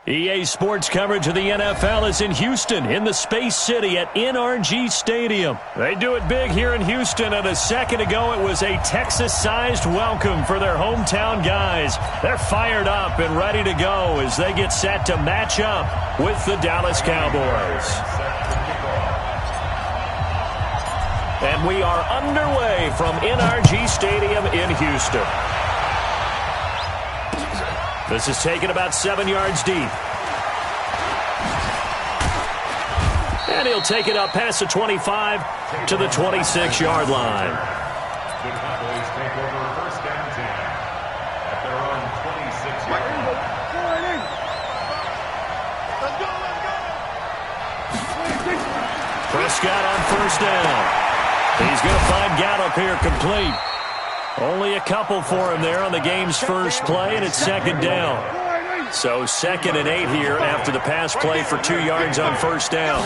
EA Sports coverage of the NFL is in Houston, in the Space City at NRG Stadium. They do it big here in Houston, and a second ago it was a Texas-sized welcome for their hometown guys. They're fired up and ready to go as they get set to match up with the Dallas Cowboys. And we are underway from NRG Stadium in Houston. This is taken about 7 yards deep. And he'll take it up past the 25 to the 26-yard line. The Cowboys take over first down 10 at their own 26-yard line. Prescott on first down. He's going to find Gallup here complete. Only a couple for him there on the game's first play, and it's second down. So 2nd and 8 here after the pass play for 2 yards on first down.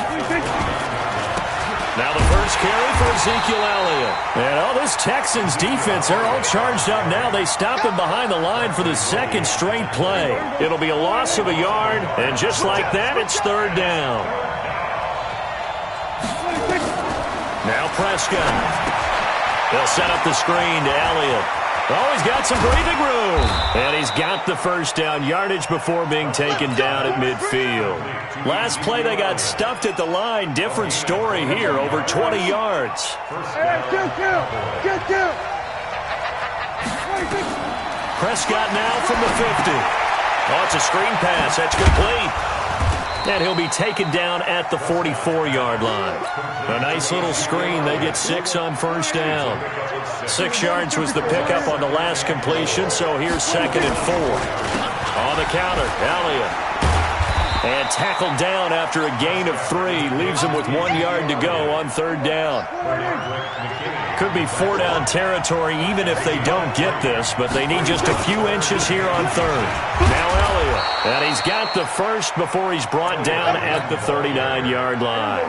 Now the first carry for Ezekiel Elliott. And all this Texans defense, they're all charged up now. They stop him behind the line for the second straight play. It'll be a loss of a yard, and just like that, it's third down. Now Prescott. They'll set up the screen to Elliott. Oh, he's got some breathing room. And he's got the first down yardage before being taken down at midfield. Last play, they got stuffed at the line. Different story here, over 20 yards. Prescott now from the 50. Oh, it's a screen pass. That's complete. And he'll be taken down at the 44-yard line. A nice little screen. They get 6 on first down. 6 yards was the pickup on the last completion, so here's 2nd and 4. On the counter, Elliott. And tackled down after a gain of 3. Leaves him with 1 yard to go on third down. Could be 4-down territory even if they don't get this, but they need just a few inches here on third. Now Elliott. And he's got the first before he's brought down at the 39-yard line.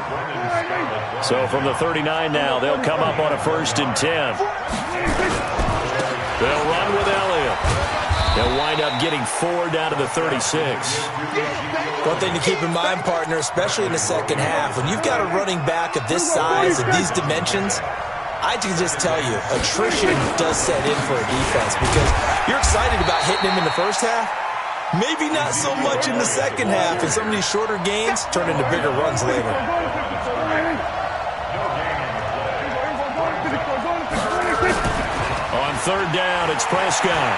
So from the 39 now, they'll come up on a 1st and 10. They'll run with Elliott. They'll wind up getting 4 down to the 36. One thing to keep in mind, partner, especially in the second half, when you've got a running back of this size, of these dimensions, I can just tell you, attrition does set in for a defense because you're excited about hitting him in the first half. Maybe not so much in the second half, and some of these shorter gains turn into bigger runs later. On third down, it's Prescott.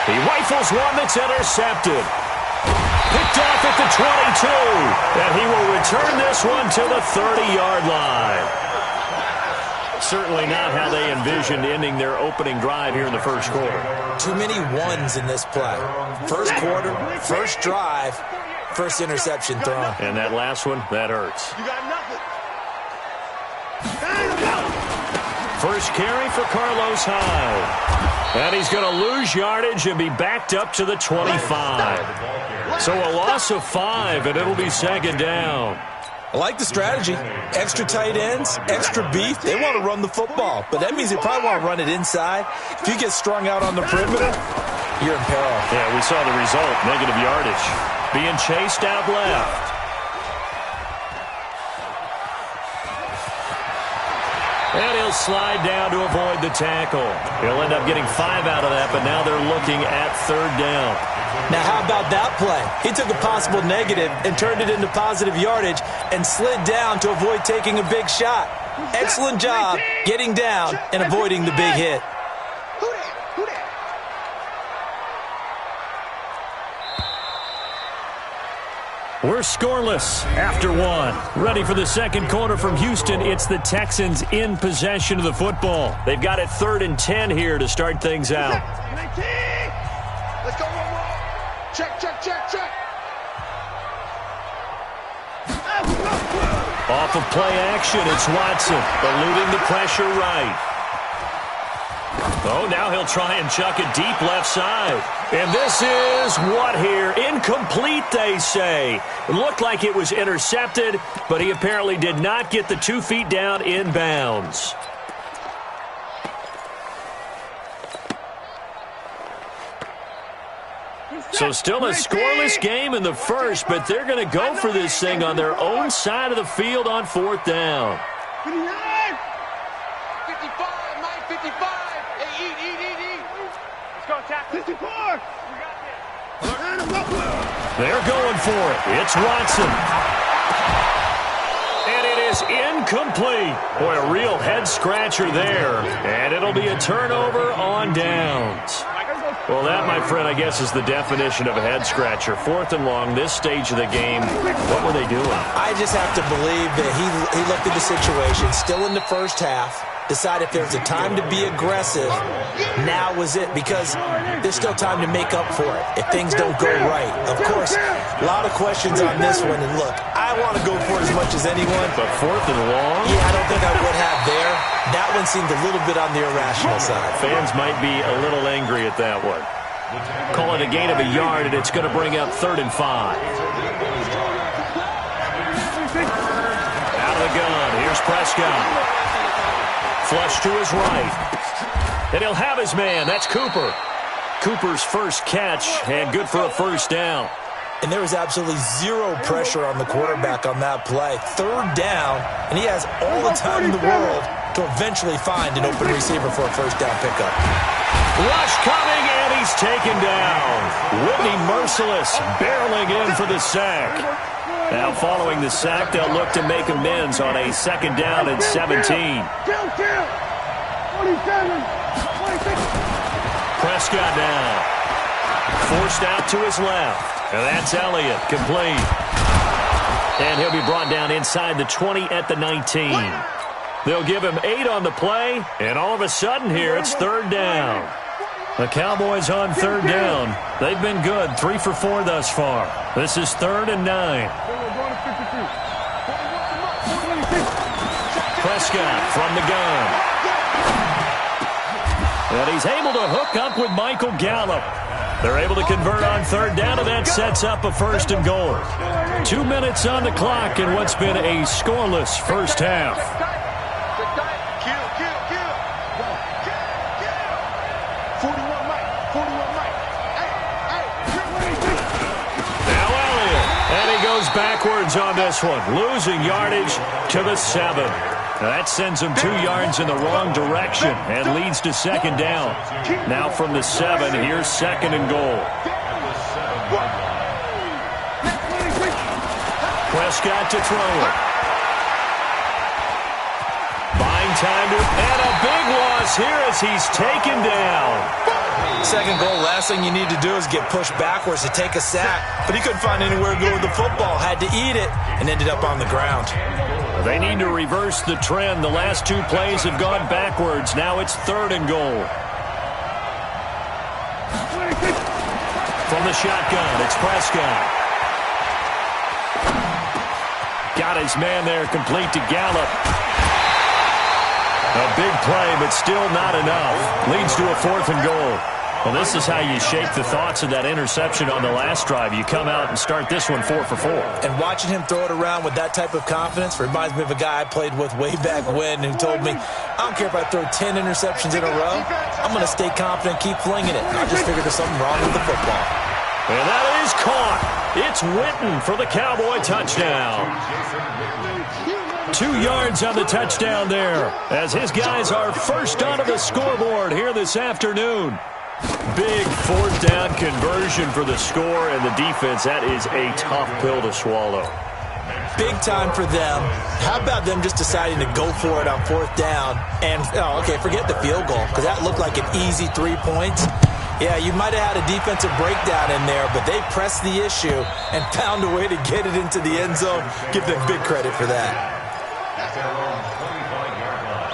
He rifles one that's intercepted. Picked off at the 22. And he will return this one to the 30-yard line. Certainly not how they envisioned ending their opening drive here in the first quarter. Too many ones in this play. First quarter, first drive, first interception thrown. And that last one, that hurts. You got nothing. First carry for Carlos Hyde. And he's going to lose yardage and be backed up to the 25. So a loss of 5, and it'll be second down. I like the strategy. Extra tight ends, extra beef. They want to run the football, but that means they probably want to run it inside. If you get strung out on the perimeter, you're in peril. Yeah, we saw the result, negative yardage. Being chased out left. And he'll slide down to avoid the tackle. He'll end up getting 5 out of that, but now they're looking at third down. Now, how about that play? He took a possible negative and turned it into positive yardage and slid down to avoid taking a big shot. Excellent job getting down and avoiding the big hit. We're scoreless after 1. Ready for the second quarter from Houston. It's the Texans in possession of the football. They've got it 3rd and 10 here to start things out. Let's go one more. Check, check, check, check. Off of play action, it's Watson, eluding the pressure right. Oh, now he'll try and chuck it deep left side. And this is what here? Incomplete, they say. It looked like it was intercepted, but he apparently did not get the 2 feet down in bounds. So still a scoreless game in the first, but they're going to go for this thing on their own side of the field on 4th down. 55, Mike, 55. Hey, eat. Let's go, tackle. 54. They're going for it. It's Watson. And it is incomplete. Boy, a real head-scratcher there. And it'll be a turnover on downs. Well, that, my friend, I guess is the definition of a head-scratcher. 4th and long, this stage of the game. What were they doing? I just have to believe that he looked at the situation, still in the first half, decided if there's a time to be aggressive, now was it, because there's still time to make up for it if things don't go right. Of course, a lot of questions on this one, and look, I want to go for it as much as anyone. But 4th and long? Yeah, I don't think I would have there. That one seemed a little bit on the irrational side. Fans might be a little angry at that one. Call it a gain of a yard, and it's going to bring up 3rd and 5. Out of the gun, here's Prescott. Flush to his right. And he'll have his man. That's Cooper. Cooper's first catch, and good for a first down. And there was absolutely zero pressure on the quarterback on that play. 3rd down, and he has all the time in the world to eventually find an open receiver for a first down pickup. Rush coming, and he's taken down. Whitney Merciless barreling in for the sack. Now following the sack, they'll look to make amends on a 2nd down and 17. Prescott now. Forced out to his left. And that's Elliott, complete. And he'll be brought down inside the 20 at the 19. They'll give him 8 on the play, and all of a sudden here it's 3rd down. The Cowboys on 3rd down. They've been good, 3 for 4 thus far. This is 3rd and 9. Prescott from the gun. And he's able to hook up with Michael Gallup. They're able to convert on 3rd down, and that sets up a 1st and goal. 2 minutes on the clock in what's been a scoreless first half. Now Elliott, and he goes backwards on this one, losing yardage to the 7. That sends him 2 yards in the wrong direction and leads to 2nd down. Now from the 7, here's 2nd and goal. Prescott to throw it. Buying time to, and a big loss here as he's taken down. 2nd goal, last thing you need to do is get pushed backwards to take a sack. But he couldn't find anywhere to go with the football, had to eat it, and ended up on the ground. They need to reverse the trend. The last 2 plays have gone backwards. Now it's 3rd and goal. From the shotgun, it's Prescott. Got his man there, complete to Gallup. A big play, but still not enough. Leads to a 4th and goal. Well, this is how you shape the thoughts of that interception on the last drive. You come out and start this one 4 for 4. And watching him throw it around with that type of confidence reminds me of a guy I played with way back when who told me, I don't care if I throw 10 interceptions in a row. I'm going to stay confident, keep flinging it. I just figured there's something wrong with the football. And that is caught. It's Witten for the Cowboy touchdown. 2 yards on the touchdown there as his guys are first onto the scoreboard here this afternoon. Big 4th down conversion for the score, and the defense, that is a tough pill to swallow. Big time for them. How about them just deciding to go for it on 4th down? And, okay, forget the field goal, because that looked like an easy 3 points. Yeah, you might have had a defensive breakdown in there, but they pressed the issue and found a way to get it into the end zone. Give them big credit for that. That's their own 25-yard line.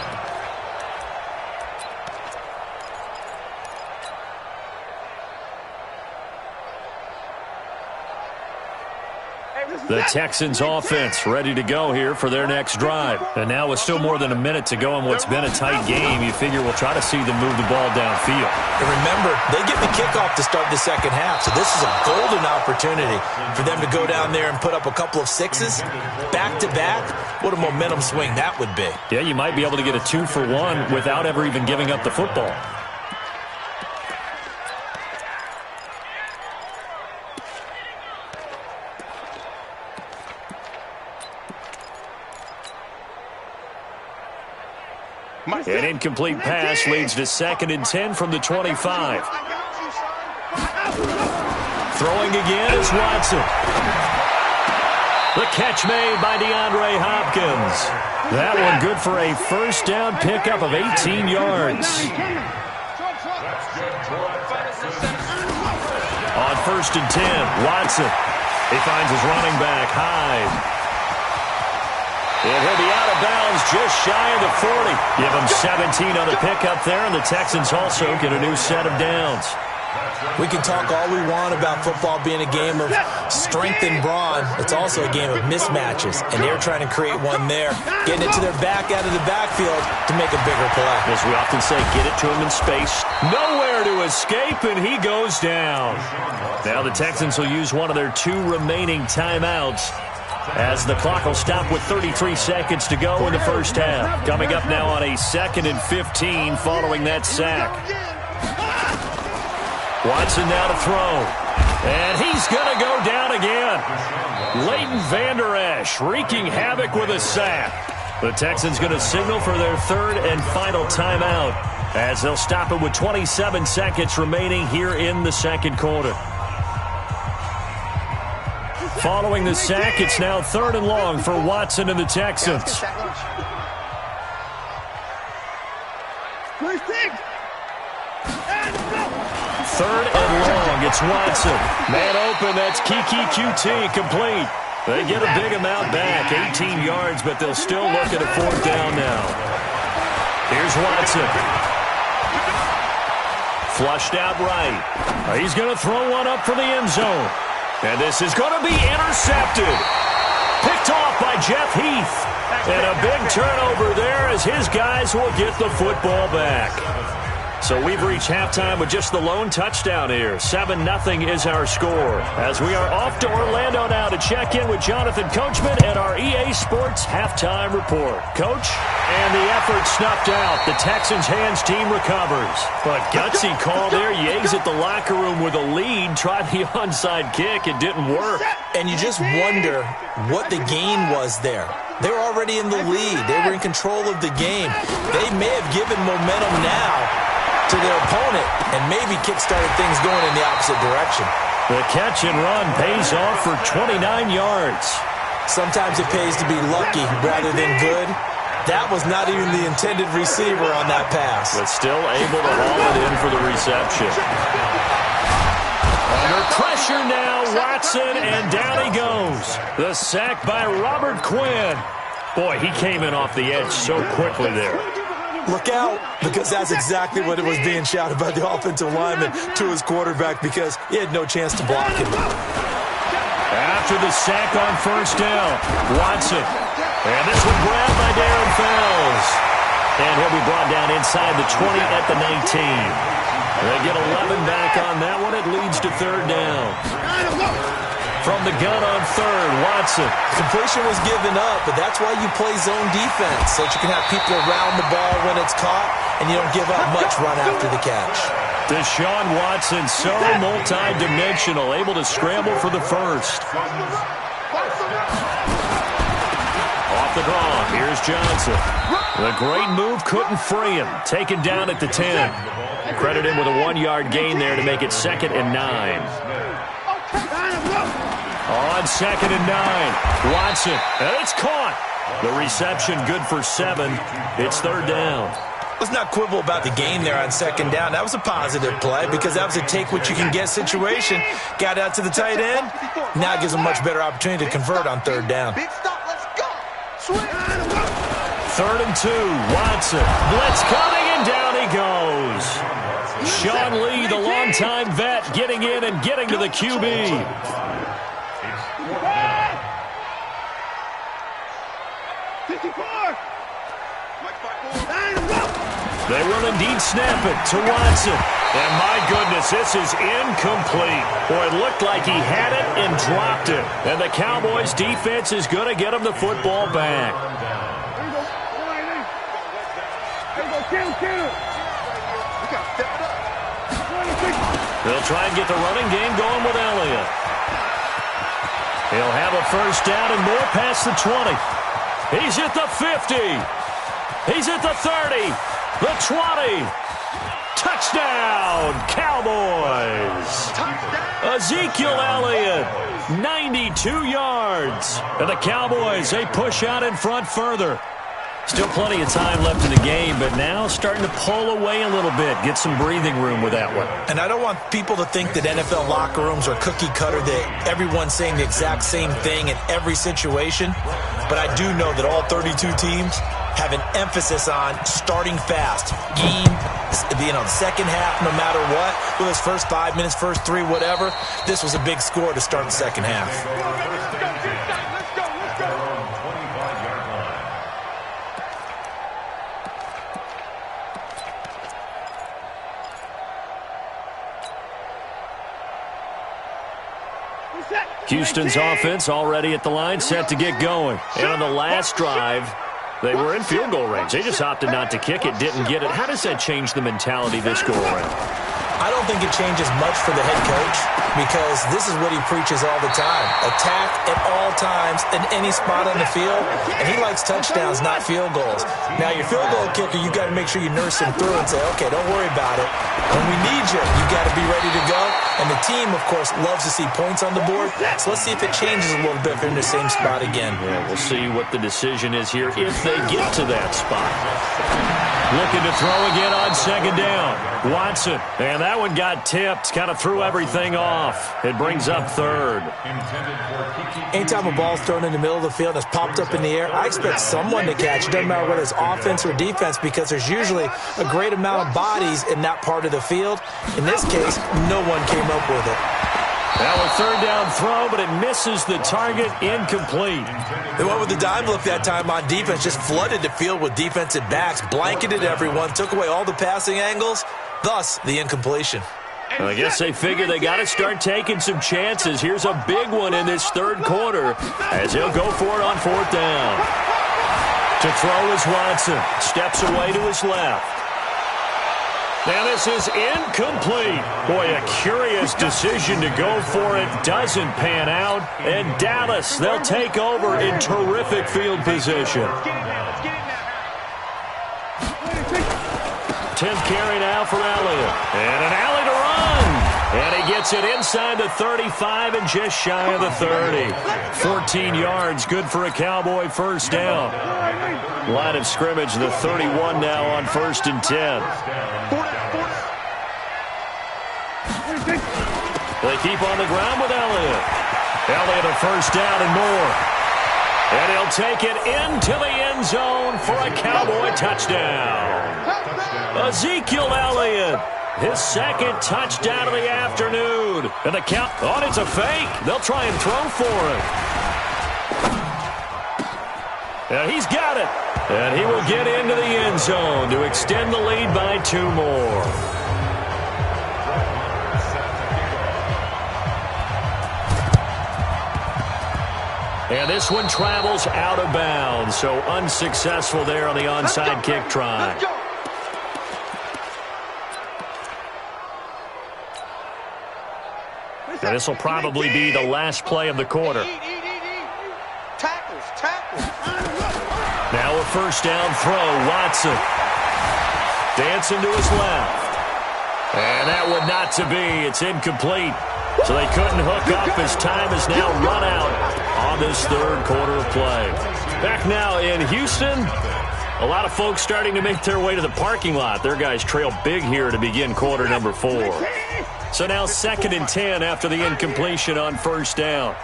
The Texans offense ready to go here for their next drive. And now with still more than a minute to go in what's been a tight game, you figure we'll try to see them move the ball downfield. And remember, they get the kickoff to start the 2nd half, so this is a golden opportunity for them to go down there and put up a couple of 6s back-to-back. What a momentum swing that would be. Yeah, you might be able to get a 2 for 1 without ever even giving up the football. An incomplete pass leads to 2nd and 10 from the 25. Throwing again is Watson. The catch made by DeAndre Hopkins. That one good for a first down pickup of 18 yards. On 1st and 10, Watson. He finds his running back, Hyde. And he'll be out of bounds just shy of the 40. Give him 17 on the pickup there, and the Texans also get a new set of downs. We can talk all we want about football being a game of strength and brawn. It's also a game of mismatches, and they're trying to create one there, getting it to their back out of the backfield to make a bigger play. As we often say, get it to him in space. Nowhere to escape, and he goes down. Now the Texans will use one of their 2 remaining timeouts as the clock will stop with 33 seconds to go in the first half. Coming up now on a 2nd and 15 following that sack. Watson now to throw. And he's going to go down again. Leighton Vander Esch wreaking havoc with a sack. The Texans going to signal for their 3rd and final timeout as they'll stop it with 27 seconds remaining here in the 2nd quarter. Following the sack, it's now 3rd and long for Watson and the Texans. 3rd and long, it's Watson. Man open, that's Kiki QT, complete. They get a big amount back, 18 yards, but they'll still look at a 4th down now. Here's Watson. Flushed out right. He's going to throw one up for the end zone. And this is going to be intercepted. Picked off by Jeff Heath. And a big turnover there as his guys will get the football back. So we've reached halftime with just the lone touchdown here. 7-0 is our score. As we are off to Orlando now to check in with Jonathan Coachman at our EA Sports Halftime Report. Coach? And the effort snuffed out. The Texans' hands team recovers. But gutsy call there. Yates at the locker room with a lead. Tried the onside kick. It didn't work. And you just wonder what the gain was there. They were already in the lead. They were in control of the game. They may have given momentum now to their opponent and maybe kick-started things going in the opposite direction. The catch and run pays off for 29 yards. Sometimes it pays to be lucky rather than good. That was not even the intended receiver on that pass. But still able to haul it in for the reception. Under pressure now, Watson, and down he goes. The sack by Robert Quinn. Boy, he came in off the edge so quickly there. Look out, because that's exactly what it was being shouted by the offensive lineman to his quarterback because he had no chance to block him. After the sack on 1st down, Watson. And this one grabbed by Darren Fells. And he'll be brought down inside the 20 at the 19. They get 11 back on that one. It leads to 3rd down. From the gun on 3rd, Watson. Completion was given up, but that's why you play zone defense, so that you can have people around the ball when it's caught, and you don't give up much run after the catch. Deshaun Watson, so multi-dimensional, able to scramble for the 1st. Off the draw, here's Johnson. The great move couldn't free him. Taken down at the 10. Credit him with a 1-yard gain there to make it 2nd and 9. On 2nd and 9, Watson, and it's caught. The reception good for 7. It's 3rd down. Let's not quibble about the gain there on 2nd down. That was a positive play because that was a take-what-you-can-get situation. Got out to the tight end. Now it gives him a much better opportunity to convert on 3rd down. 3rd and 2, Watson. Blitz coming, and down he goes. Sean Lee, the longtime vet, getting in and getting to the QB. They will indeed snap it to Watson. And my goodness, this is incomplete. Boy, it looked like he had it and dropped it. And the Cowboys' defense is going to get him the football back. They'll try and get the running game going with Elliott. He'll have a 1st down and more past the 20. He's at the 50. He's at the 30, the 20. Touchdown, Cowboys. Ezekiel Elliott, 92 yards. And the Cowboys, they push out in front further. Still plenty of time left in the game, but now starting to pull away a little bit, get some breathing room with that one. And I don't want people to think that NFL locker rooms are cookie cutter, that everyone's saying the exact same thing in every situation. But I do know that all 32 teams have an emphasis on starting fast. The second half, no matter what, whether it's first 5 minutes, first 3, whatever, this was a big score to start the second half. Houston's offense already at the line, set to get going. And on the last drive, they were in field goal range. They just opted not to kick it, didn't get it. How does that change the mentality this go around? I don't think it changes much for the head coach because this is what he preaches all the time. Attack at all times in any spot on the field, and he likes touchdowns, not field goals. Now, your field goal kicker, you got to make sure you nurse him through and say, okay, don't worry about it. When we need you, you got to be ready to go. And the team, of course, loves to see points on the board. So let's see if it changes a little bit if they're in the same spot again. Yeah, we'll see what the decision is here if they get to that spot. Looking to throw again on second down. Watson, and that one got tipped, kind of threw everything off. It brings up third. Anytime a ball's thrown in the middle of the field and it's popped up in the air, I expect someone to catch. It doesn't matter whether it's offense or defense because there's usually a great amount of bodies in that part of the field. In this case, no one came up with it. Now a third down throw, but it misses the target, incomplete. They went with the dime look that time on defense, just flooded the field with defensive backs, blanketed everyone, took away all the passing angles, thus the incompletion. Well, I guess they figure they got to start taking some chances. Here's a big one in this third quarter as he'll go for it on fourth down. To throw is Watson. Steps away to his left. Now this is incomplete. Boy, a curious decision to go for it. Doesn't pan out. And Dallas, they'll take over in terrific field position. 10th carry now for Elliott. And an alley to run. And he gets it inside the 35 and just shy of the 30. 14 yards, good for a Cowboy first down. Line of scrimmage, the 31 now on 1st and 10. They keep on the ground with Elliott. Elliott a first down and more. And he'll take it into the end zone for a Cowboy touchdown. Ezekiel Elliott, his second touchdown of the afternoon. And the count, oh, it's a fake. They'll try and throw for it. And he's got it. And he will get into the end zone to extend the lead by 2 more. And this one travels out of bounds, so unsuccessful there on the onside kick try. Now this will probably be the last play of the quarter. Now a first down throw, Watson. Dancing to his left. And that one not to be. It's incomplete. So they couldn't hook up as time has now run out on this third quarter of play. Back now in Houston, a lot of folks starting to make their way to the parking lot. Their guys trail big here to begin quarter number 4. So now 2nd and 10 after the incompletion on first down.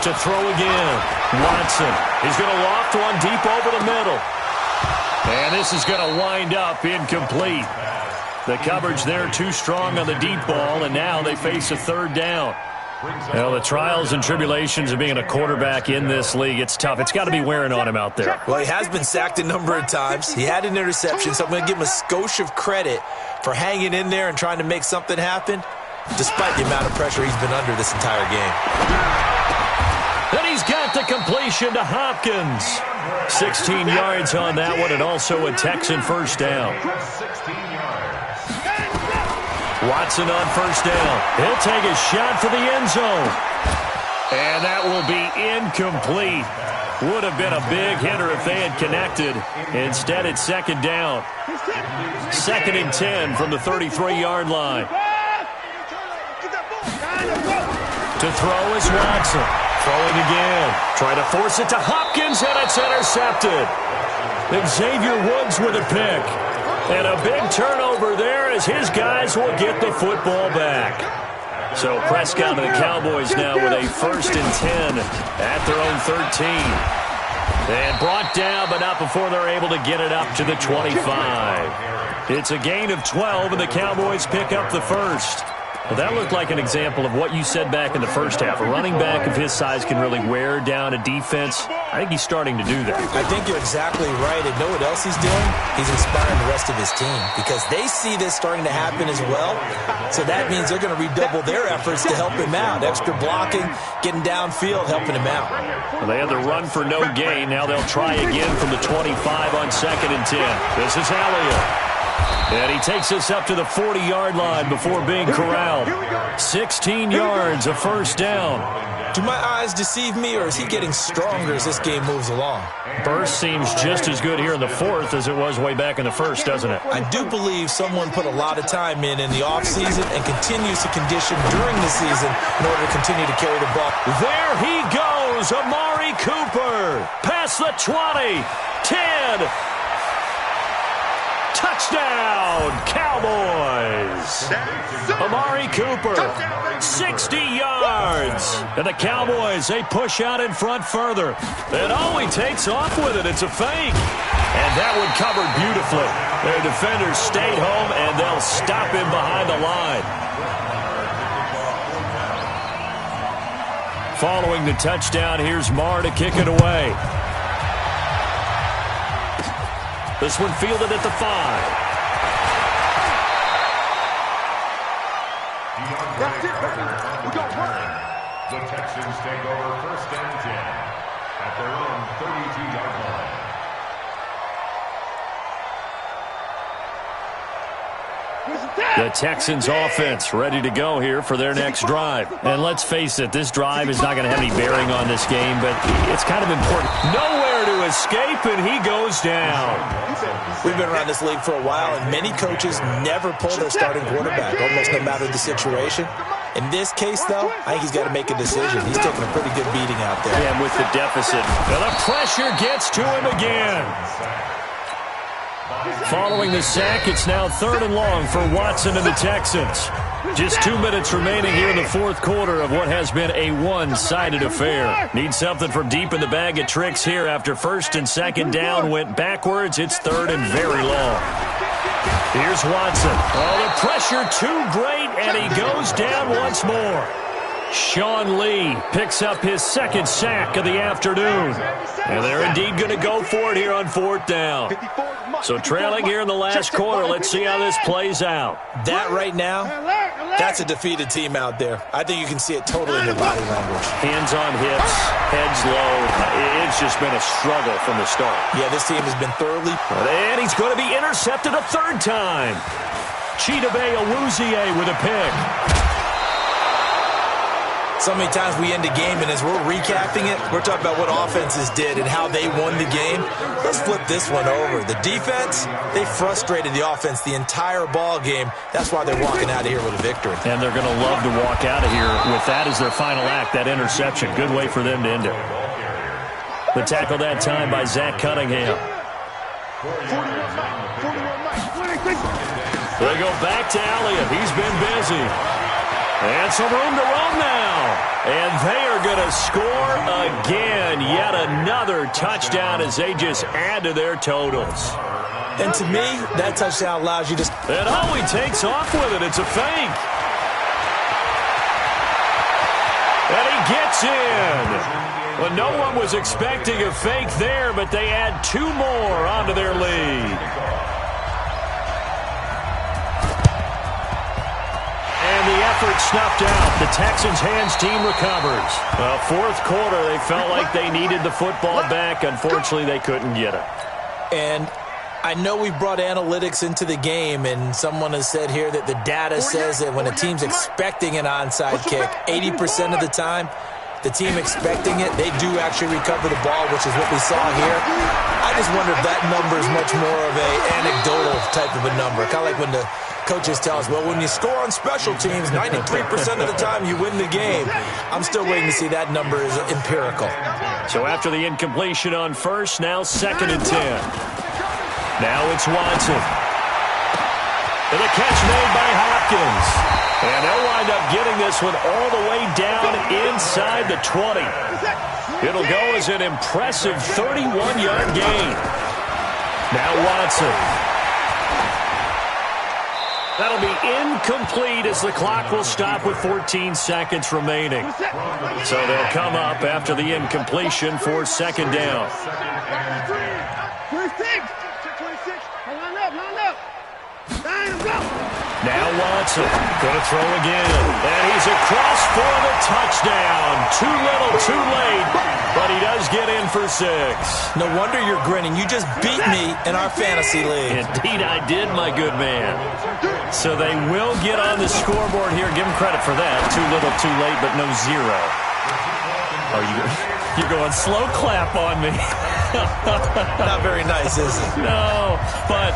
To throw again, Watson. He's going to loft one deep over the middle. And this is going to wind up incomplete. The coverage there too strong on the deep ball, and now they face a third down. Well, the trials and tribulations of being a quarterback in this league, it's tough. It's got to be wearing on him out there. Well, he has been sacked a number of times. He had an interception, so I'm going to give him a skosh of credit for hanging in there and trying to make something happen, despite the amount of pressure he's been under this entire game. And he's got the completion to Hopkins. 16 yards on that one, and also a Texan first down. Watson on first down. He'll take a shot for the end zone. And that will be incomplete. Would have been a big hitter if they had connected. Instead, it's second down. 2nd and 10 from the 33-yard line. To throw is Watson. Throwing again. Trying to force it to Hopkins, and it's intercepted. Xavier Woods with a pick. And a big turnover there as his guys will get the football back. So Prescott and the Cowboys now with a 1st and 10 at their own 13. And brought down, but not before they're able to get it up to the 25. It's a gain of 12, and the Cowboys pick up the first. Well, that looked like an example of what you said back in the first half. A running back of his size can really wear down a defense. I think he's starting to do that. I think you're exactly right. And know what else he's doing? He's inspiring the rest of his team because they see this starting to happen as well. So that means they're going to redouble their efforts to help him out. Extra blocking, getting downfield, helping him out. Well, they had the run for no gain. Now they'll try again from the 25 on 2nd and 10. This is Elliott. And he takes us up to the 40-yard line before being corralled. 16 yards, a first down. Do my eyes deceive me, or is he getting stronger as this game moves along? Burst seems just as good here in the 4th as it was way back in the 1st, doesn't it? I do believe someone put a lot of time in the offseason and continues to condition during the season in order to continue to carry the ball. There he goes, Amari Cooper. Past the 20, 10. Touchdown, Cowboys! Amari Cooper, 60 yards. And the Cowboys, they push out in front further. And he takes off with it. It's a fake. And that one covered beautifully. Their defenders stayed home, and they'll stop him behind the line. Following the touchdown, here's Marr to kick it away. This one fielded at the 5. That's it, baby. We got one. The Texans take over 1st and 10 at their own 32-yard line. The Texans offense ready to go here for their next drive. And let's face it, this drive is not going to have any bearing on this game, but it's kind of important. Nowhere to escape, and he goes down. We've been around this league for a while, and many coaches never pull their starting quarterback, almost no matter the situation. In this case, though, I think he's got to make a decision. He's taking a pretty good beating out there. Yeah, and with the deficit. And the pressure gets to him again. Following the sack, it's now 3rd and long for Watson and the Texans. Just 2 minutes remaining here in the 4th quarter of what has been a one-sided affair. Need something from deep in the bag of tricks here after 1st and 2nd down went backwards. It's 3rd and very long. Here's Watson. Oh, the pressure too great, and he goes down once more. Sean Lee picks up his 2nd sack of the afternoon. And they're indeed going to go for it here on 4th down. So trailing here in the last quarter, let's see how this plays out. That right now, that's a defeated team out there. I think you can see it totally in their body language. Hands on hips, heads low. It's just been a struggle from the start. Yeah, this team has been thoroughly. And he's going to be intercepted a 3rd time. Chidobe Awuzie with a pick. So many times we end a game, and as we're recapping it, we're talking about what offenses did and how they won the game. Let's flip this one over. The defense, they frustrated the offense the entire ball game. That's why they're walking out of here with a victory. And they're going to love to walk out of here with that as their final act, that interception. Good way for them to end it. The tackle that time by Zach Cunningham. They go back to Elliott. He's been busy. And some room to roam now. And they are going to score again. Yet another touchdown as they just add to their totals. And to me, that touchdown allows you to... And he takes off with it. It's a fake. And he gets in. Well, no one was expecting a fake there, but they add 2 more onto their lead. The effort snuffed out. The Texans' hands team recovers. 4th quarter, they felt like they needed the football back. Unfortunately, they couldn't get it. And I know we brought analytics into the game, and someone has said here that the data says that when a team's expecting an onside kick, 80% of the time, the team expecting it, they do actually recover the ball, which is what we saw here. I just wonder if that number is much more of a anecdotal type of a number. Kind of like when the coaches tell us, well, when you score on special teams, 93% of the time you win the game. I'm still waiting to see that number is empirical. So after the incompletion on first, now 2nd and 10. Now it's Watson. And the catch made by Hopkins. And they'll wind up getting this one all the way down inside the 20. It'll go as an impressive 31-yard gain. Now Watson. That'll be incomplete as the clock will stop with 14 seconds remaining. So they'll come up after the incompletion for 2nd down. 26. Line up. Now Watson going to throw again. And he's across for the touchdown. Too little, too late. But he does get in for 6. No wonder you're grinning. You just beat me in our fantasy league. Indeed I did, my good man. So they will get on the scoreboard here. Give them credit for that. Too little, too late, but no 0. You're going slow clap on me. Not very nice, is it? No, but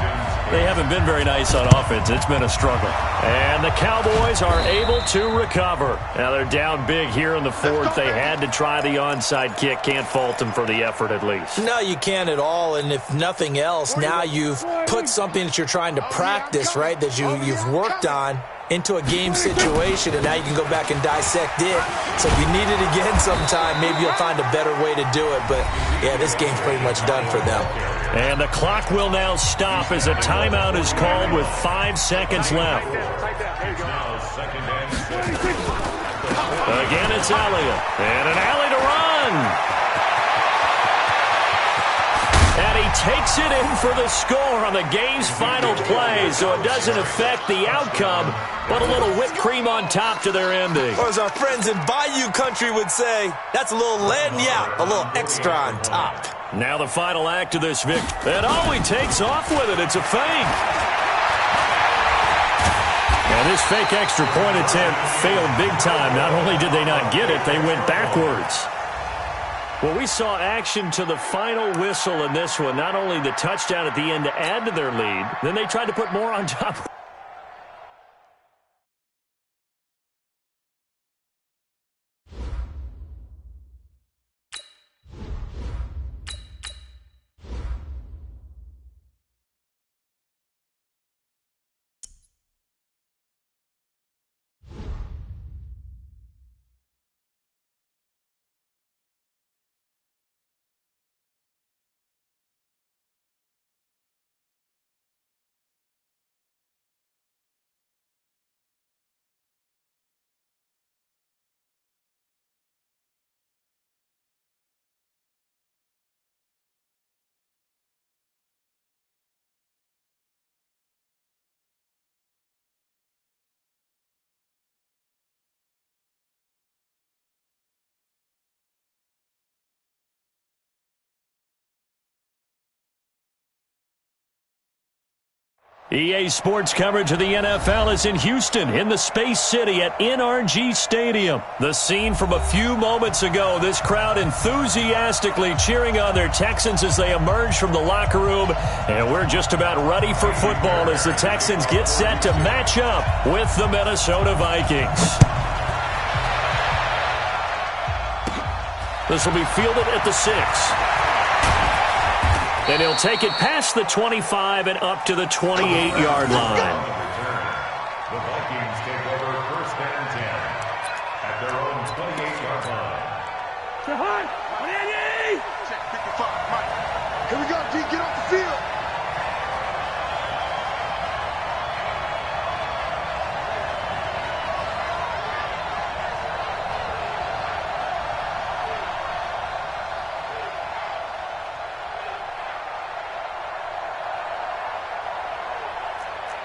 they haven't been very nice on offense. It's been a struggle. And the Cowboys are able to recover. Now they're down big here in the 4th. They had to try the onside kick. Can't fault them for the effort at least. No, you can't at all. And if nothing else, now you've put something that you're trying to practice, right, that you've worked on into a game situation, and now you can go back and dissect it. So if you need it again sometime, maybe you'll find a better way to do it. But, yeah, this game's pretty much done for them. And the clock will now stop as a timeout is called with 5 seconds left. Again, it's Elliott. And an alley to run. And he takes it in for the score on the game's final play, so it doesn't affect the outcome, but a little whipped cream on top to their ending. Or as our friends in Bayou Country would say, that's a little lagniappe, a little extra on top. Now the final act of this victory. And oh, he takes off with it. It's a fake. And this fake extra point attempt failed big time. Not only did they not get it, they went backwards. Well, we saw action to the final whistle in this one. Not only the touchdown at the end to add to their lead, then they tried to put more on top. EA Sports coverage of the NFL is in Houston, in the Space City at NRG Stadium. The scene from a few moments ago, this crowd enthusiastically cheering on their Texans as they emerge from the locker room. And we're just about ready for football as the Texans get set to match up with the Minnesota Vikings. This will be fielded at the 6. And he'll take it past the 25 and up to the 28-yard line. The Vikings take over 1st and 10 at their own 28-yard line. Check 55, Mike. Here we go, D. Get off the field.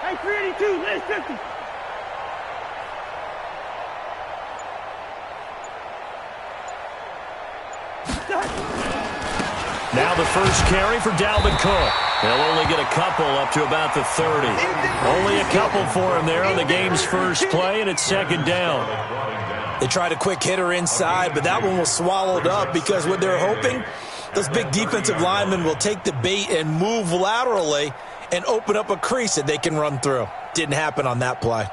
Hey, 382, last 50. Now the first carry for Dalvin Cook. He'll only get a couple up to about the 30. Only a couple for him there on the game's first play, and it's second down. They tried a quick hitter inside, but that one was swallowed up because what they're hoping, those big defensive linemen will take the bait and move laterally and open up a crease that they can run through. Didn't happen on that play.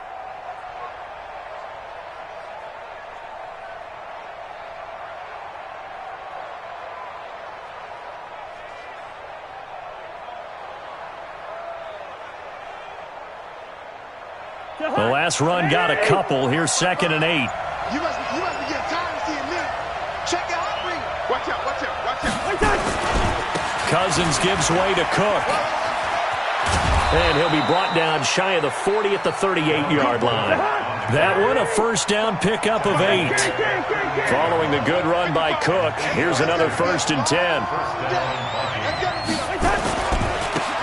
The last run got a couple. Here's 2nd and 8. You must be getting tired of seeing me. Check your heart rate. Watch out, watch out, watch out. Cousins gives way to Cook. And he'll be brought down shy of the 40 at the 38-yard line. That one, a first down pickup of 8. Following the good run by Cook, here's another 1st and 10.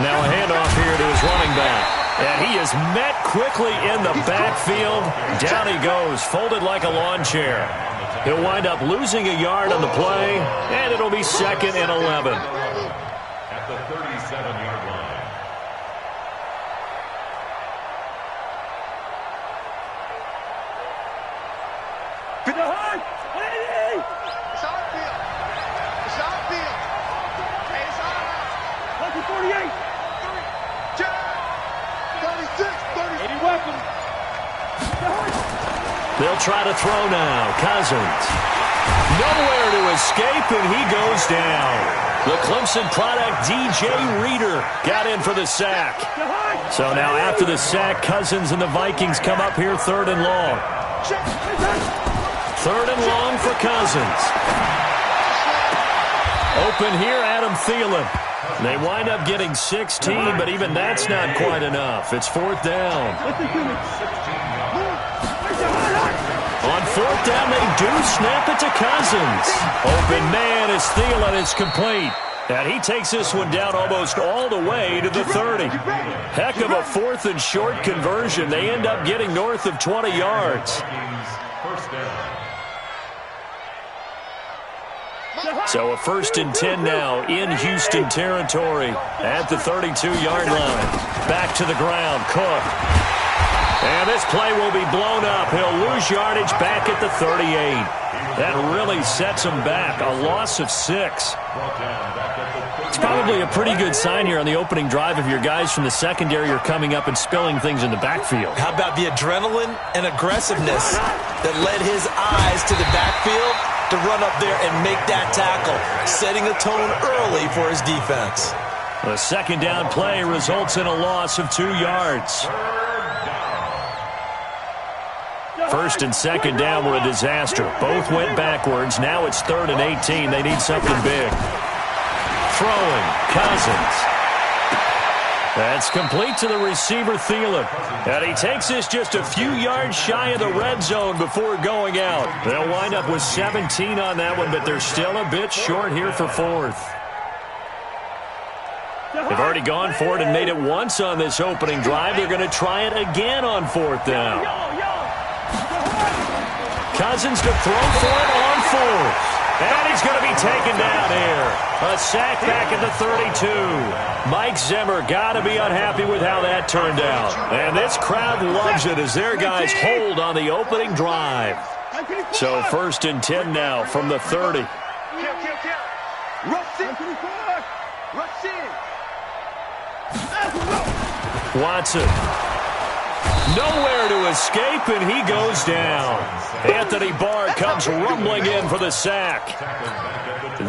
Now a handoff here to his running back. And he is met quickly in the backfield. Down he goes, folded like a lawn chair. He'll wind up losing a yard on the play, and it'll be 2nd and 11. At the 37-yard line. It's our field. It's our field. Hey, it's our house. 48. 3, 36, 30. 80 weapons. They'll try to throw now. Cousins. Nowhere to escape, and he goes down. The Clemson product, DJ Reader, got in for the sack. So now after the sack, Cousins and the Vikings come up here 3rd and long. 3rd and long for Cousins. Open here, Adam Thielen. They wind up getting 16, but even that's not quite enough. It's 4th down. On 4th down, they do snap it to Cousins. Open man is Thielen. It's complete. And he takes this one down almost all the way to the 30. Heck of a 4th and short conversion. They end up getting north of 20 yards. So a 1st and 10 now in Houston territory at the 32-yard line. Back to the ground, Cook. And this play will be blown up. He'll lose yardage back at the 38. That really sets him back. A loss of 6. It's probably a pretty good sign here on the opening drive if your guys from the secondary are coming up and spilling things in the backfield. How about the adrenaline and aggressiveness that led his eyes to the backfield to run up there and make that tackle, setting the tone early for his defense. The 2nd down play results in a loss of 2 yards. 1st and 2nd down were a disaster. Both went backwards. Now it's 3rd and 18. They need something big. Throwing, Cousins. That's complete to the receiver, Thielen. And he takes this just a few yards shy of the red zone before going out. They'll wind up with 17 on that one, but they're still a bit short here for 4th. They've already gone for it and made it once on this opening drive. They're going to try it again on 4th down. Cousins to throw for it on 4th. And he's going to be taken down here. A sack back at the 32. Mike Zimmer got to be unhappy with how that turned out. And this crowd loves it as their guys hold on the opening drive. So 1st and 10 now from the 30. Watson. Nowhere to escape, and he goes down. Anthony Barr comes rumbling in for the sack.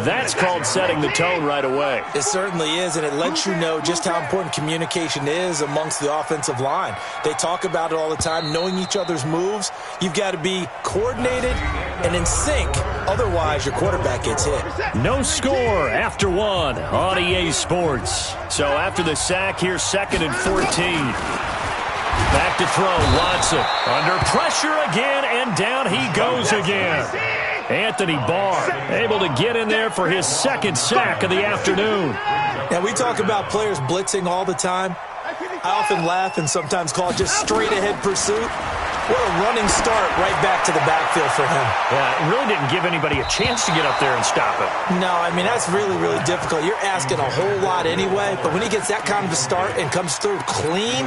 That's called setting the tone right away. It certainly is, and it lets you know just how important communication is amongst the offensive line. They talk about it all the time, knowing each other's moves. You've got to be coordinated and in sync. Otherwise, your quarterback gets hit. No score after 1 on EA Sports. So after the sack, here's 2nd and 14. Back to throw, Watson. Under pressure again, and down he goes again. Anthony Barr able to get in there for his 2nd sack of the afternoon. Now, we talk about players blitzing all the time. I often laugh and sometimes call it just straight-ahead pursuit. What a running start right back to the backfield for him. Yeah, it really didn't give anybody a chance to get up there and stop it. No, I mean, that's really, really difficult. You're asking a whole lot anyway, but when he gets that kind of a start and comes through clean,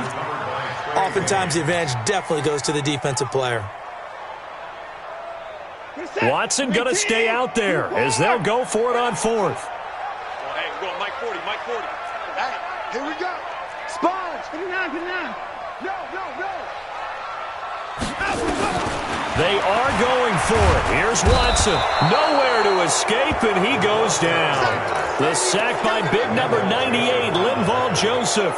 oftentimes the advantage definitely goes to the defensive player. Watson going to stay out there as they'll go for it on fourth. Hey, we're going Mike 40, Mike 40. Hey, here we go. Sponge. Good enough. No. They are going for it. Here's Watson. Nowhere to escape, and he goes down. The sack by big number 98, Linval Joseph.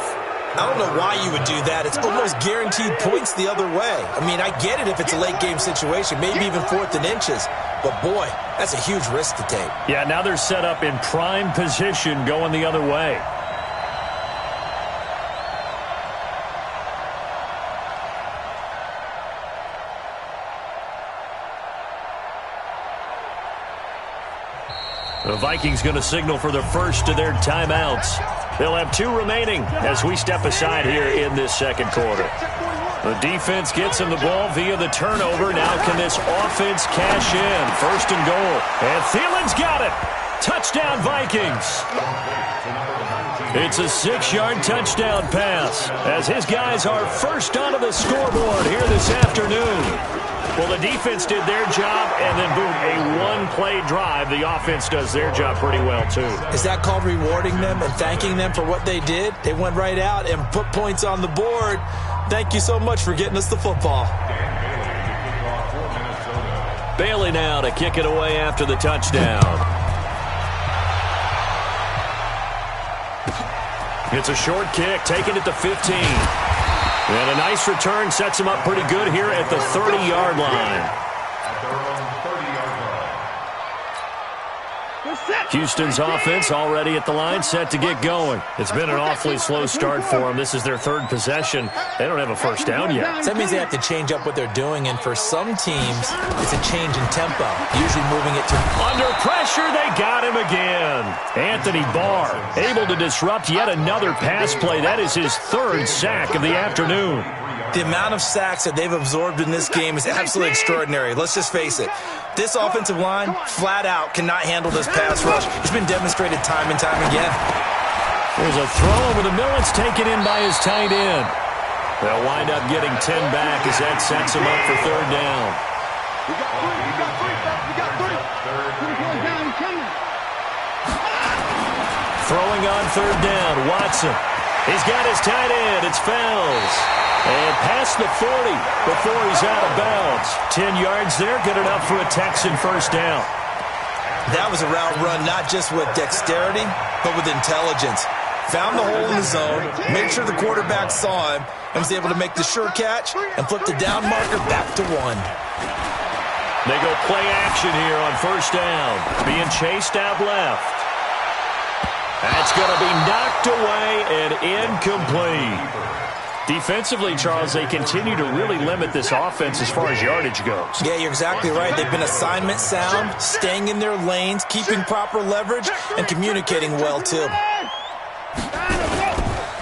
I don't know why you would do that. It's almost guaranteed points the other way. I mean, I get it if it's a late game situation, maybe even 4th and inches. But, boy, that's a huge risk to take. Yeah, now they're set up in prime position going the other way. The Vikings going to signal for the first of their timeouts. They'll have 2 remaining as we step aside here in this second quarter. The defense gets him the ball via the turnover. Now can this offense cash in? 1st and goal. And Thielen's got it. Touchdown, Vikings. It's a 6-yard touchdown pass as his guys are first onto the scoreboard here this afternoon. Well, the defense did their job, and then, boom, a one-play drive. The offense does their job pretty well, too. Is that called rewarding them and thanking them for what they did? They went right out and put points on the board. Thank you so much for getting us the football. Bailey now to kick it away after the touchdown. It's a short kick, taken at the 15. And a nice return sets him up pretty good here at the 30-yard line. Houston's offense already at the line, set to get going. It's been an awfully slow start for them. This is their 3rd possession. They don't have a first down yet. So that means they have to change up what they're doing, and for some teams, it's a change in tempo, usually moving it to... Under pressure, they got him again. Anthony Barr able to disrupt yet another pass play. That is his 3rd sack of the afternoon. The amount of sacks that they've absorbed in this game is absolutely extraordinary. Let's just face it. This offensive line, flat out, cannot handle this pass rush. It's been demonstrated time and time again. There's a throw over the middle. It's taken in by his tight end. They'll wind up getting 10 back as that sets him up for 3rd down. Throwing on 3rd down, Watson. He's got his tight end. It's Fells. And past the 40 before he's out of bounds. 10 yards there, good enough for a Texan first down. That was a route run not just with dexterity, but with intelligence. Found the hole in the zone, made sure the quarterback saw him, and was able to make the sure catch and flip the down marker back to 1. They go play action here on 1st down. Being chased out left. That's going to be knocked away and incomplete. Defensively, Charles, they continue to really limit this offense as far as yardage goes. Yeah, you're exactly right. They've been assignment sound, staying in their lanes, keeping proper leverage, and communicating well, too.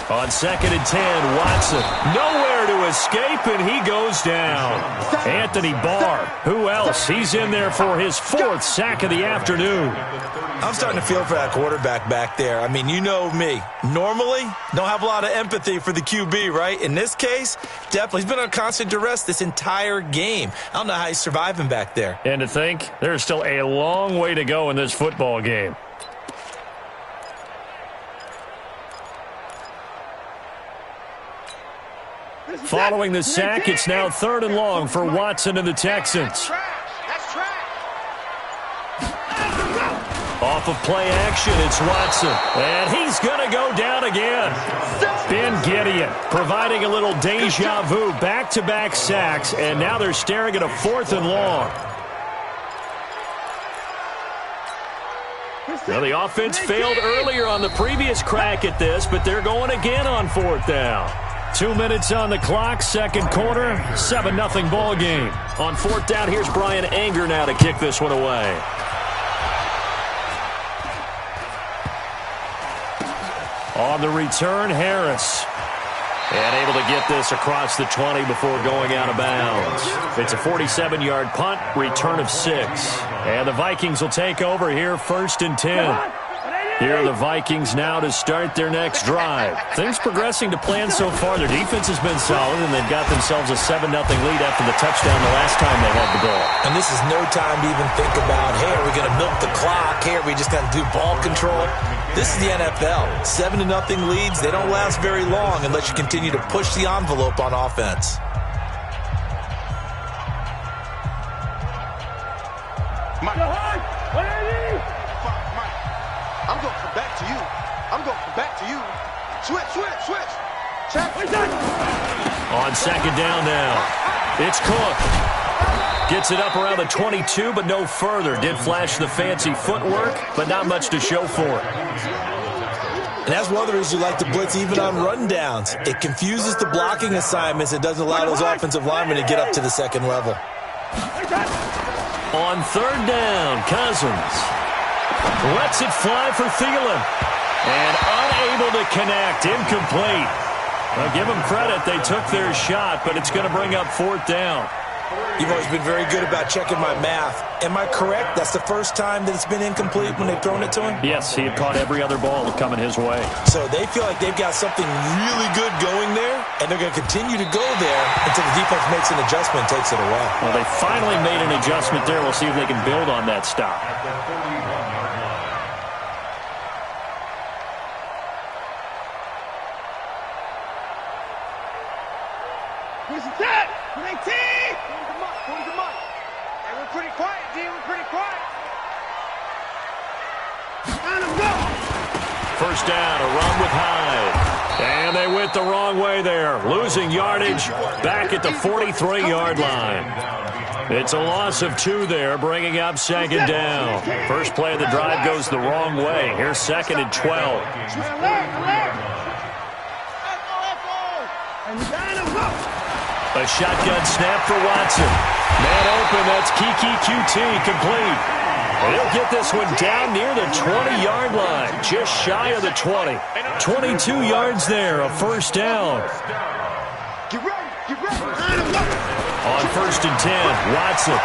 On 2nd and 10, Watson. Nowhere to escape, and he goes down. Anthony Barr. Who else? He's in there for his 4th sack of the afternoon. I'm starting to feel for that quarterback back there. I mean, you know me. Normally, don't have a lot of empathy for the QB, right? In this case, definitely. He's been on constant duress this entire game. I don't know how he's surviving back there. And to think, there's still a long way to go in this football game. Following the sack, it's now 3rd and long for Watson and the Texans. Off of play action, it's Watson. And he's going to go down again. Ben Gideon providing a little deja vu. Back-to-back sacks, and now they're staring at a 4th and long. Now, the offense failed earlier on the previous crack at this, but they're going again on 4th down. 2 minutes on the clock, second quarter, 7-0 ball game. On 4th down, here's Brian Anger now to kick this one away. On the return, Harris. And able to get this across the 20 before going out of bounds. It's a 47-yard punt, return of 6. And the Vikings will take over here, 1st and 10. Here are the Vikings now to start their next drive. Things progressing to plan so far. Their defense has been solid, and they've got themselves a 7-0 lead after the touchdown the last time they had the ball. And this is no time to even think about, hey, are we going to milk the clock? Hey, are we just going to do ball control? This is the NFL. 7-0 leads, they don't last very long unless you continue to push the envelope on offense. I'm going to come back to you. I'm going to come back to you. Switch. Check. On 2nd down now. It's Cook. Gets it up around the 22, but no further. Did flash the fancy footwork, but not much to show for it. And that's one of the reasons you like to blitz even on rundowns. It confuses the blocking assignments. It doesn't allow those offensive linemen to get up to the second level. On 3rd down, Cousins lets it fly for Thielen. And unable to connect. Incomplete. Well, give them credit. They took their shot, but it's going to bring up 4th down. You've always been very good about checking my math. Am I correct? That's the first time that it's been incomplete when they've thrown it to him? Yes, he had caught every other ball coming his way. So they feel like they've got something really good going there, and they're going to continue to go there until the defense makes an adjustment and takes it away. Well, they finally made an adjustment there. We'll see if they can build on that stop. Where's the tag? Where's the tag? Where's the mic? Hey, we're pretty quiet, D. We're pretty quiet. Let him go. 1st down, a run with Hyde. And they went the wrong way there. Losing yardage back at the 43-yard line. It's a loss of 2 there, bringing up 2nd down. First play of the drive goes the wrong way. Here's 2nd and 12. A shotgun snap for Watson. Man open, that's Kiki QT, complete. And he'll get this one down near the 20-yard line, just shy of the 20. 22 yards there, a 1st down. Get ready. On 1st and 10, Watson.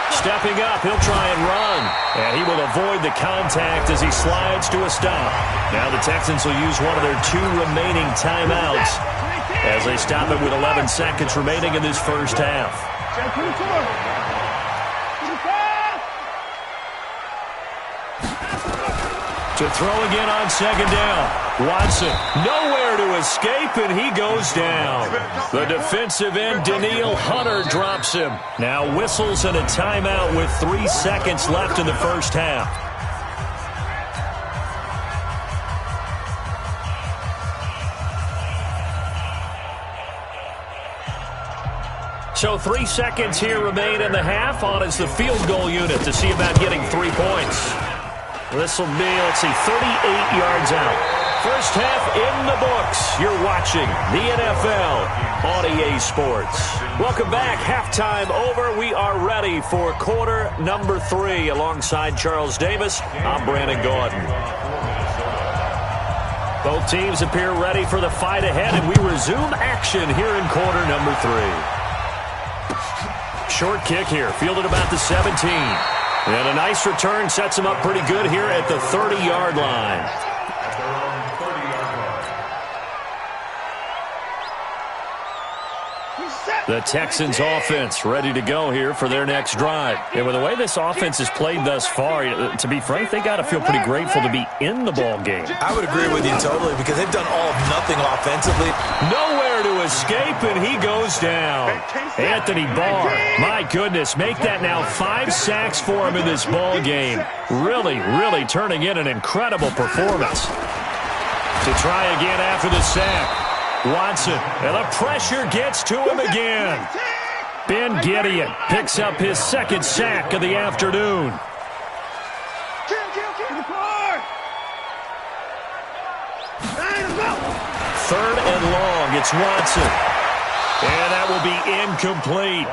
Stepping up, he'll try and run. And he will avoid the contact as he slides to a stop. Now the Texans will use one of their 2 remaining timeouts as they stop it with 11 seconds remaining in this first half. To throw again on 2nd down. Watson nowhere to escape, and he goes down. The defensive end, Daniil Hunter, drops him. Now whistles and a timeout with 3 seconds left in the first half. So 3 seconds here remain in the half. On is the field goal unit to see about getting 3 points. This will be, 38 yards out. First half in the books. You're watching the NFL on EA Sports. Welcome back. Halftime over. We are ready for quarter number 3. Alongside Charles Davis, I'm Brandon Gordon. Both teams appear ready for the fight ahead, and we resume action here in quarter number 3. Short kick here, fielded about the 17. And a nice return sets him up pretty good here at the 30-yard line. The Texans offense ready to go here for their next drive. And with the way this offense has played thus far, to be frank, they got to feel pretty grateful to be in the ball game. I would agree with you totally because they've done all of nothing offensively. Nowhere to escape, and he goes down. Anthony Barr, my goodness, make that now 5 sacks for him in this ball game. Really, really turning in an incredible performance. To try again after the sack. Watson, and the pressure gets to him again. Ben Gideon picks up his 2nd sack of the afternoon. Third and long, it's Watson. And that will be incomplete.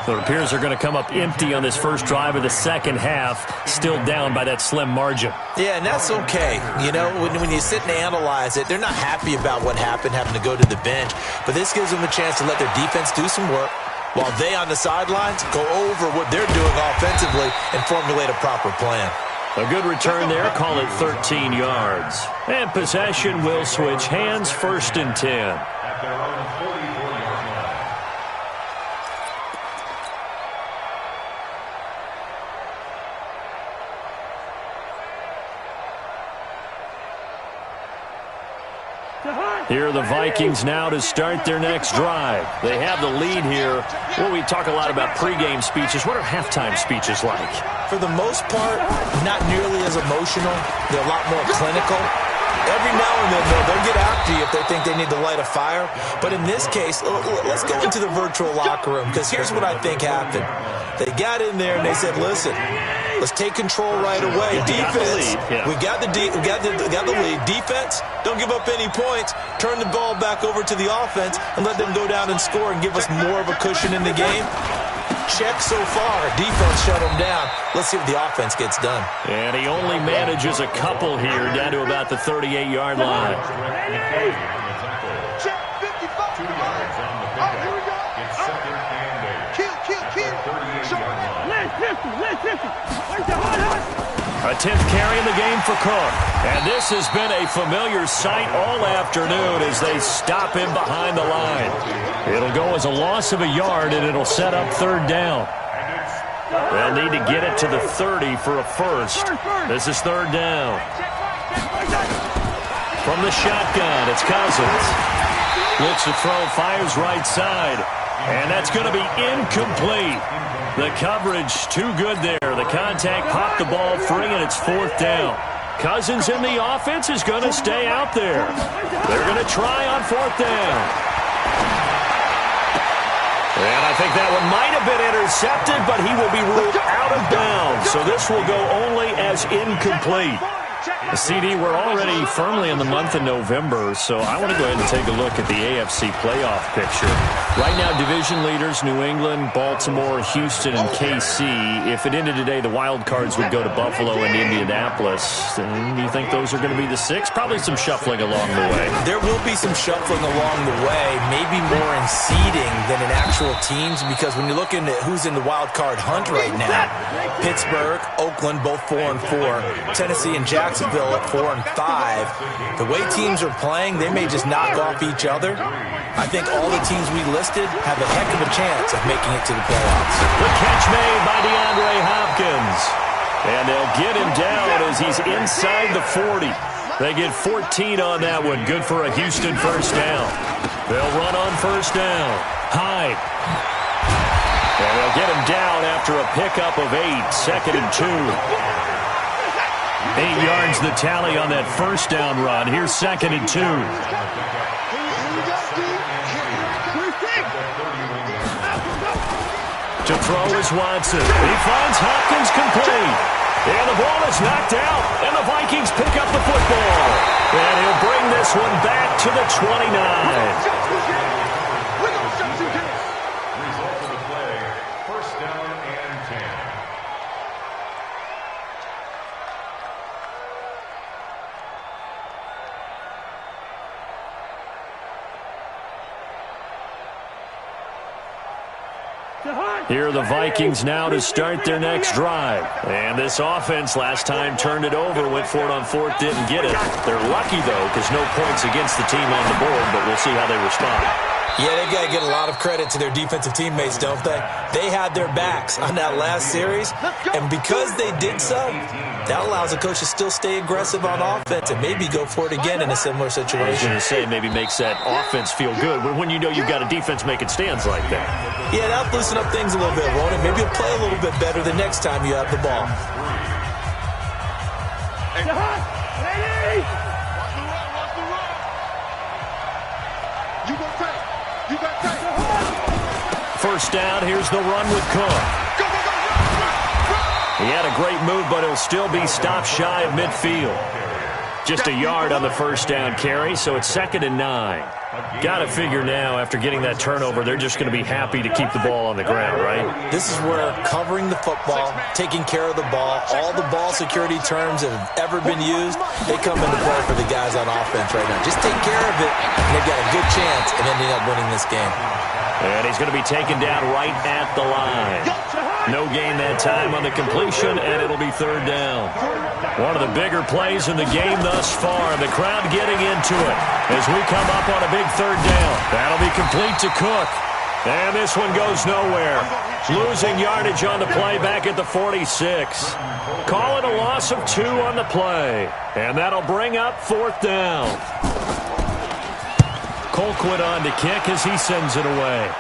So it appears they're going to come up empty on this first drive of the second half, still down by that slim margin. Yeah, and that's okay. You know, when you sit and analyze it, they're not happy about what happened, having to go to the bench. But this gives them a chance to let their defense do some work, while they on the sidelines go over what they're doing offensively and formulate a proper plan. A good return there, call it 13 yards. And possession will switch hands, 1st and 10. At their own 44-yard line. Here are the Vikings now to start their next drive. They have the lead here. Well, we talk a lot about pregame speeches. What are halftime speeches like? For the most part, not nearly as emotional. They're a lot more clinical. Every now and then, they'll get after you if they think they need to light a fire. But in this case, let's go into the virtual locker room, because here's what I think happened. They got in there and they said, listen, let's take control right away. Defense, we got the lead. Defense, don't give up any points. Turn the ball back over to the offense and let them go down and score and give us more of a cushion in the game. Check so far. Defense shut them down. Let's see what the offense gets done. And he only manages a couple here down to about the 38-yard line. Check 55. 2 yards on the pickup. Here we go. It's 2nd and 8. Kill. At their 38-yard line. A 10th carry in the game for Cook. And this has been a familiar sight all afternoon as they stop him behind the line. It'll go as a loss of a yard, and it'll set up 3rd down. They'll need to get it to the 30 for a first. This is 3rd down. From the shotgun, it's Cousins. Looks to throw, fires right side. And that's going to be incomplete. The coverage too good there. The contact popped the ball free, and it's 4th down. Cousins in the offense is going to stay out there. They're going to try on 4th down. And I think that one might have been intercepted, but he will be ruled out of bounds. So this will go only as incomplete. The CD, we're already firmly in the month of November, so I want to go ahead and take a look at the AFC playoff picture. Right now, division leaders, New England, Baltimore, Houston, and KC. If it ended today, the wild cards would go to Buffalo and Indianapolis. And do you think those are going to be the 6? Probably some shuffling along the way. There will be some shuffling along the way, maybe more in seeding than in actual teams, because when you're looking at who's in the wild card hunt right now, Pittsburgh, Oakland, both 4-4, Tennessee and Jacksonville at 4-5. The way teams are playing, they may just knock off each other. I think all the teams we listed have a heck of a chance of making it to the playoffs. The catch made by DeAndre Hopkins. And they'll get him down as he's inside the 40. They get 14 on that one. Good for a Houston first down. They'll run on first down. Hyde. And they'll get him down after a pickup of 8. 2nd and 2. 8 yards the tally on that first down run. Here's 2nd and 2. To throw is Watson. He finds Hopkins complete. And the ball is knocked out. And the Vikings pick up the football. And he'll bring this one back to the 29. Result of the play, 1st down and 10. Here are the Vikings now to start their next drive. And this offense last time turned it over, went for it on 4th, didn't get it. They're lucky, though, because no points against the team on the board, but we'll see how they respond. Yeah, they've got to get a lot of credit to their defensive teammates, don't they? They had their backs on that last series, and because they did so, that allows the coach to still stay aggressive on offense and maybe go for it again in a similar situation. I was going to say, maybe makes that offense feel good when you know you've got a defense making stands like that. Yeah, that'll loosen up things a little bit, won't it? Maybe you'll play a little bit better the next time you have the ball. First down, here's the run with Cook. He had a great move, but he'll still be stopped shy of midfield. Just a yard on the first down carry, so it's 2nd and 9. Got to figure now, after getting that turnover, they're just going to be happy to keep the ball on the ground, right? This is where covering the football, taking care of the ball, all the ball security terms that have ever been used, they come into play for the guys on offense right now. Just take care of it, and they've got a good chance of ending up winning this game. And he's going to be taken down right at the line. No gain that time on the completion, and it'll be third down. One of the bigger plays in the game thus far. The crowd getting into it as we come up on a big third down. That'll be complete to Cook. And this one goes nowhere. Losing yardage on the play back at the 46. Call it a loss of 2 on the play. And that'll bring up fourth down. Colquitt on to kick as he sends it away.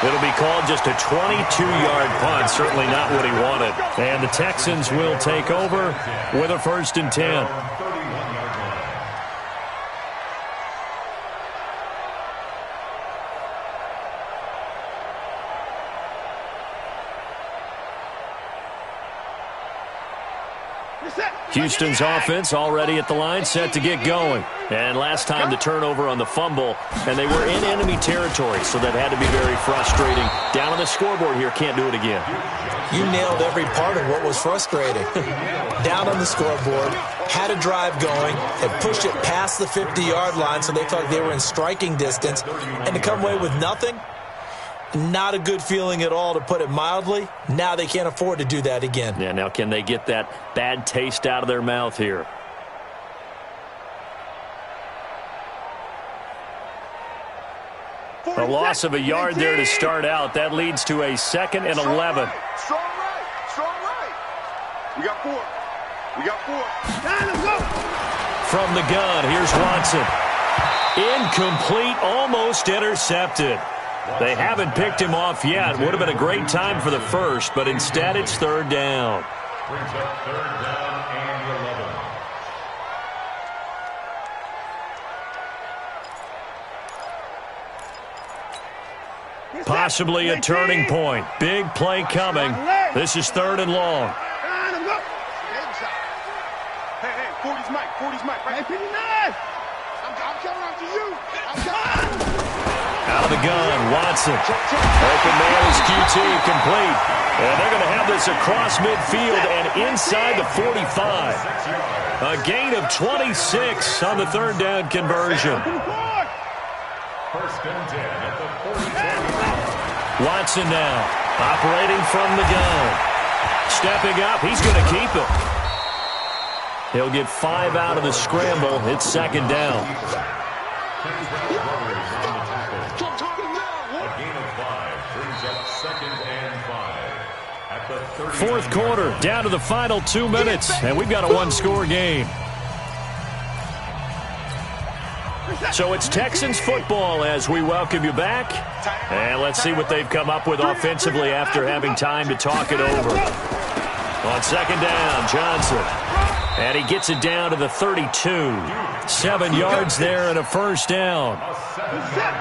It'll be called just a 22-yard punt. Certainly not what he wanted. And the Texans will take over with a 1st and 10. Houston's offense already at the line, set to get going. And last time the turnover on the fumble, and they were in enemy territory, so that had to be very frustrating. Down on the scoreboard here, can't do it again. You nailed every part of what was frustrating. Down on the scoreboard, had a drive going, had pushed it past the 50-yard line, so they felt they were in striking distance, and to come away with nothing, not a good feeling at all, to put it mildly. Now they can't afford to do that again. Yeah, now can they get that bad taste out of their mouth here? A loss of a yard there to start out. That leads to a 2nd and 11. Strong right. Strong right. We got 4. We got 4. Let's go. From the gun, here's Watson. Incomplete, almost intercepted. They haven't picked him off yet. Would have been a great time for the first, but instead it's third down. Brings up third down and 11. Possibly a turning point. Big play coming. This is 3rd and long. Hey, 40's Mike. 40's Mike. Right? Hey, 59. I'm coming after you. I'm coming. Out of the gun, Watson. Open man is QT, complete. And they're going to have this across midfield and inside the 45. A gain of 26 on the third down conversion. 1st and 10 at the 40. Watson now, operating from the gun. Stepping up, he's going to keep it. He'll get 5 out of the scramble. It's 2nd down. Fourth quarter, down to the final 2 minutes, and we've got a 1-score game. So it's Texans football as we welcome you back. And let's see what they've come up with offensively after having time to talk it over. On 2nd down, Johnson. And he gets it down to the 32. 7 yards there and a 1st down.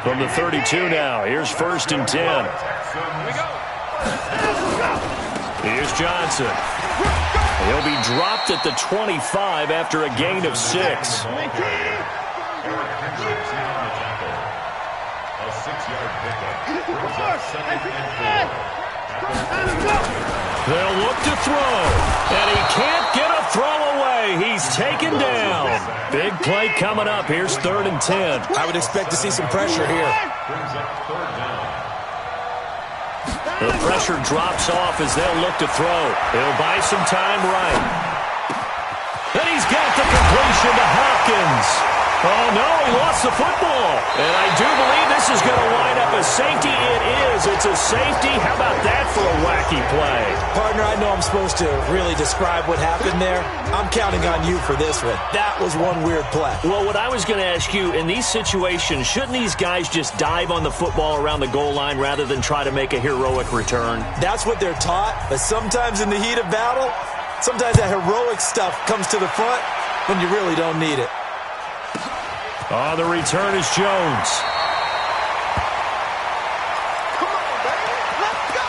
From the 32 now, here's 1st and 10. Here's Johnson. He'll be dropped at the 25 after a gain of 6. A 6-yard pickup. Brings up 2nd and 4. They'll look to throw, and he can't get a throw away. He's taken down. Big play coming up. Here's 3rd and 10. I would expect to see some pressure here. Brings up 3rd down. The pressure drops off as they'll look to throw. He'll buy some time right. And he's got the completion to Hopkins. Oh, no, he lost the football. And I do believe this is going to wind up a safety. It is. It's a safety. How about that for a wacky play? Partner, I know I'm supposed to really describe what happened there. I'm counting on you for this one. That was one weird play. Well, what I was going to ask you, in these situations, shouldn't these guys just dive on the football around the goal line rather than try to make a heroic return? That's what they're taught, but sometimes in the heat of battle, sometimes that heroic stuff comes to the front when you really don't need it. Oh, the return is Jones. Come on, baby. Let's go.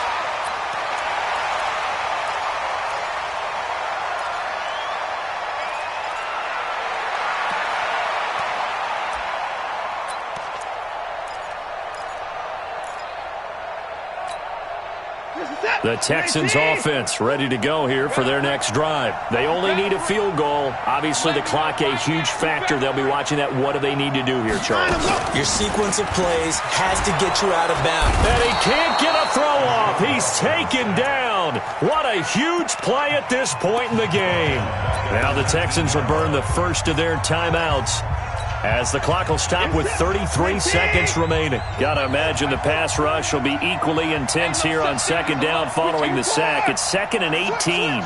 The Texans offense ready to go here for their next drive. They only need a field goal. Obviously, the clock a huge factor. They'll be watching that. What do they need to do here, Charles? Your sequence of plays has to get you out of bounds. And he can't get a throw off. He's taken down. What a huge play at this point in the game. Now the Texans will burn the first of their timeouts, as the clock will stop with 33 seconds remaining. Gotta imagine the pass rush will be equally intense here on second down following the sack. It's 2nd and 18.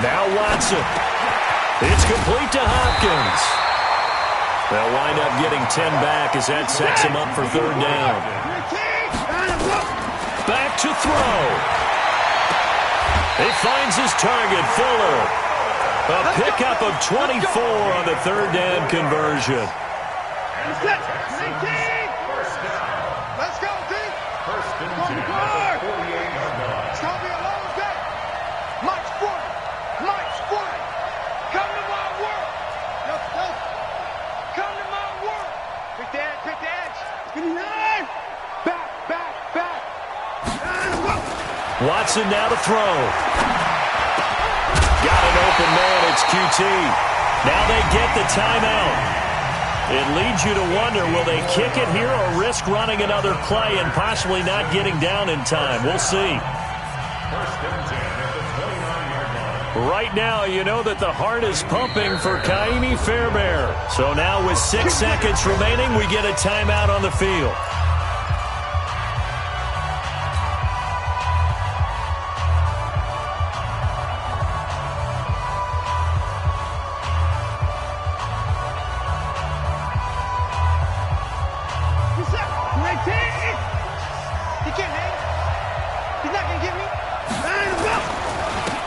Now Watson. It's complete to Hopkins. They'll wind up getting 10 back as that sets him up for third down. Back to throw. He finds his target, Fuller. A pickup of 24 on the third down conversion. Let's go, D. First and 10 at the 48-yard line. It's going to be a long day. Mike's 40. Mike's 40. Come to my work. Come to my work. Pick the edge. Back. Watson now to throw. Got an open man. It's QT. Now they get the timeout. It leads you to wonder, will they kick it here or risk running another play and possibly not getting down in time? We'll see. First and 10 at the 29-yard line. Right now, you know that the heart is pumping for Kaimi Fairbairn. So now with 6 seconds remaining, we get a timeout on the field.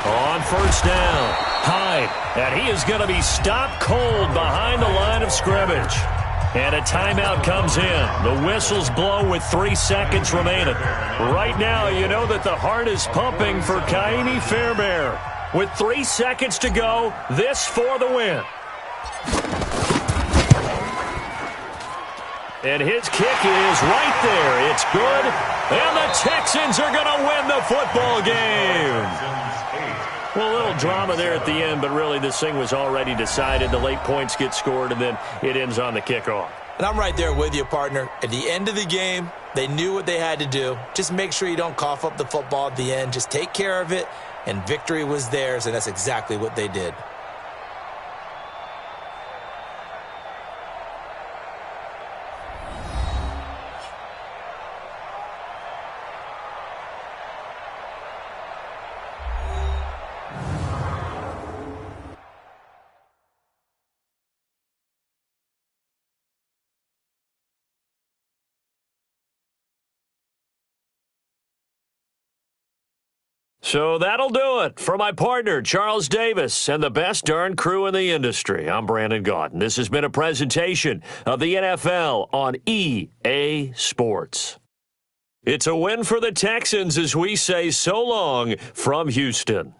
On first down, Hyde, and he is going to be stopped cold behind the line of scrimmage. And a timeout comes in. The whistles blow with 3 seconds remaining. Right now, you know that the heart is pumping for Kaimi Fairbairn. With 3 seconds to go, this for the win. And his kick is right there. It's good. And the Texans are going to win the football game. Well, a little drama there at the end, but really this thing was already decided. The late points get scored, and then it ends on the kickoff. And I'm right there with you, partner. At the end of the game, they knew what they had to do. Just make sure you don't cough up the football at the end. Just take care of it, and victory was theirs, and that's exactly what they did. So that'll do it for my partner, Charles Davis, and the best darn crew in the industry. I'm Brandon Gaudin. This has been a presentation of the NFL on EA Sports. It's a win for the Texans as we say so long from Houston.